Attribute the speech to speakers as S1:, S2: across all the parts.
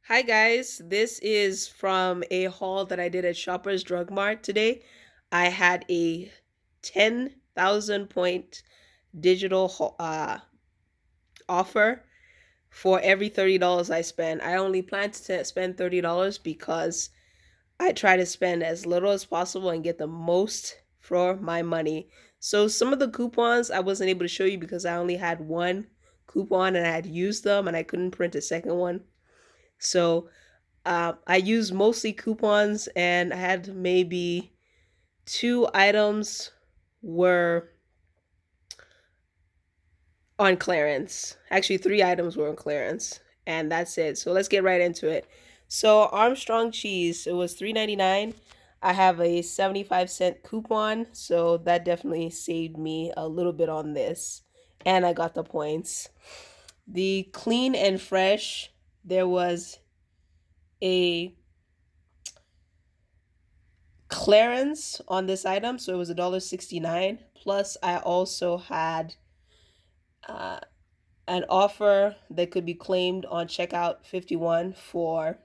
S1: Hi guys, this is from a haul that I did at Shoppers Drug Mart today. I had a 10,000 point digital offer for every $30 I spend. I only plan to spend $30 because I try to spend as little as possible and get the most for my money. So some of the coupons I wasn't able to show you because I only had one coupon and I had used them and I couldn't print a second one. So I used mostly coupons, and I had maybe two items were on clearance. Actually, three items were on clearance, and that's it. So let's get right into it. So Armstrong cheese, it was $3.99. I have a 75-cent coupon, so that definitely saved me a little bit on this, and I got the points. The clean and fresh, there was a clearance on this item, so it was $1.69. Plus, I also had uh, an offer that could be claimed on checkout 51 for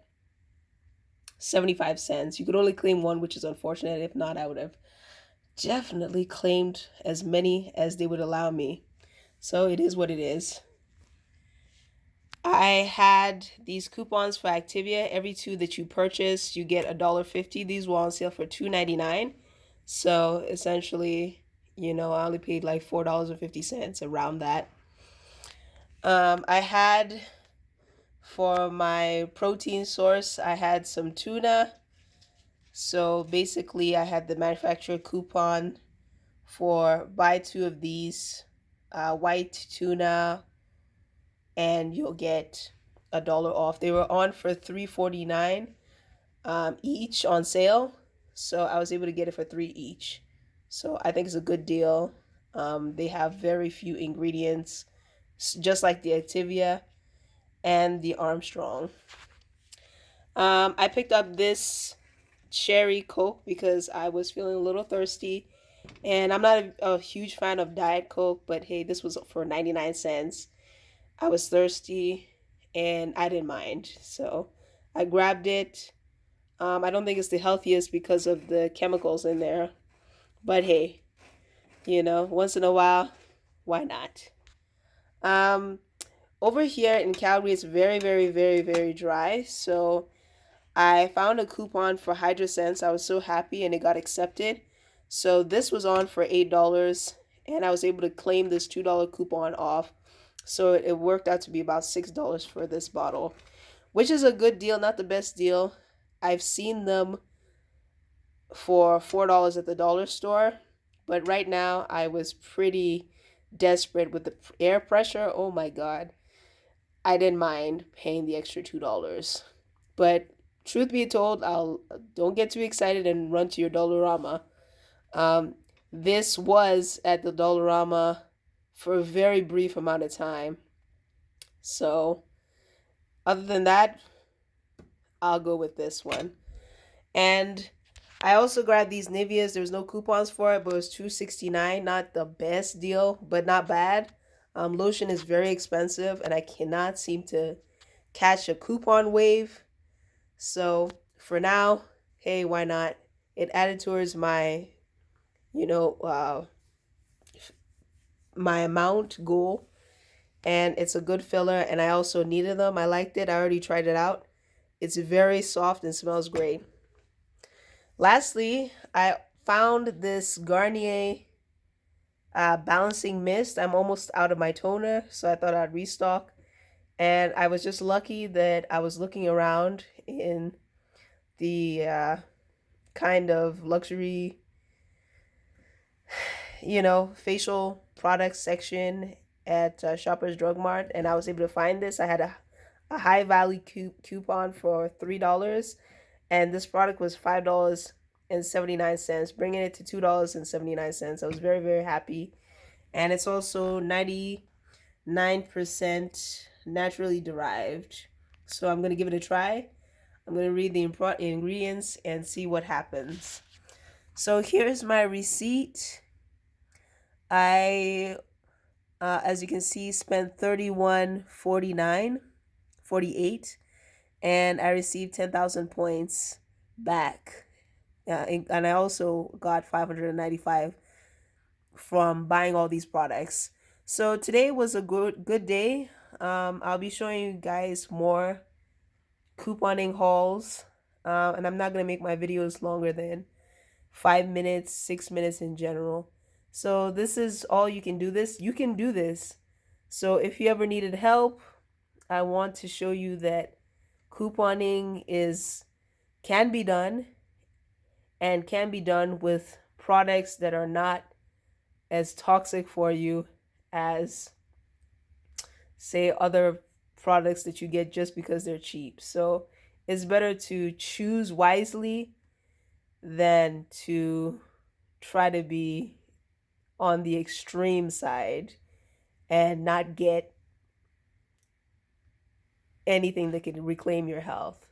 S1: 75 cents. You could only claim one, which is unfortunate. If not, I would have definitely claimed as many as they would allow me. So it is what it is. I had these coupons for Activia. Every two that you purchase, you get $1.50. These were on sale for $2.99. So essentially, I only paid like $4.50 around that. I had for my protein source, I had some tuna. So basically, I had the manufacturer coupon for buy two of these white tuna and you'll get $1 off. They were on for $3.49 each on sale, so I was able to get it for three each. So I think it's a good deal. They have very few ingredients, just like the Activia and the Armstrong. I picked up this cherry Coke because I was feeling a little thirsty. And I'm not a huge fan of Diet Coke, but hey, this was for 99 cents. I was thirsty and I didn't mind. So I grabbed it. I don't think it's the healthiest because of the chemicals in there. But hey, once in a while, why not? Um, Over here in Calgary, it's very, very, very, very dry. So I found a coupon for HydroSense. I was so happy and it got accepted. So this was on for $8 and I was able to claim this $2 coupon off. So it worked out to be about $6 for this bottle, which is a good deal, not the best deal. I've seen them for $4 at the dollar store, but right now I was pretty desperate with the air pressure. Oh my god. I didn't mind paying the extra $2. But truth be told, I'll don't get too excited and run to your Dollarama. Um, this was at the Dollarama for a very brief amount of time. So, other than that, I'll go with this one. And I also grabbed these Niveas. There was no coupons for it, but it was $2.69. Not the best deal, but not bad. Lotion is very expensive, and I cannot seem to catch a coupon wave. So for now, hey, why not? It added towards my, you know, uh, my amount goal, and it's a good filler. And I also needed them. I liked it. I already tried it out. It's very soft and smells great. Lastly, I found this Garnier balancing mist. I'm almost out of my toner, so I thought I'd restock. And I was just lucky that I was looking around in the kind of luxury, facial products section at Shoppers Drug Mart, and I was able to find this. I had a high value coupon for $3, and this product was $5.79, bringing it to $2.79. I was very, very happy. And it's also 99% naturally derived. So I'm going to give it a try. I'm going to read the ingredients and see what happens. So here's my receipt. I, as you can see, spent 31.49, 48, and I received 10,000 points back. And I also got 595 from buying all these products. So today was a good day. I'll be showing you guys more couponing hauls, and I'm not gonna make my videos longer than 5 minutes, 6 minutes in general. So this is all you can do. This you can do this. So if you ever needed help, I want to show you that couponing is can be done and can be done with products that are not as toxic for you as, say, other products that you get just because they're cheap. So it's better to choose wisely than to try to be on the extreme side and not get anything that could reclaim your health.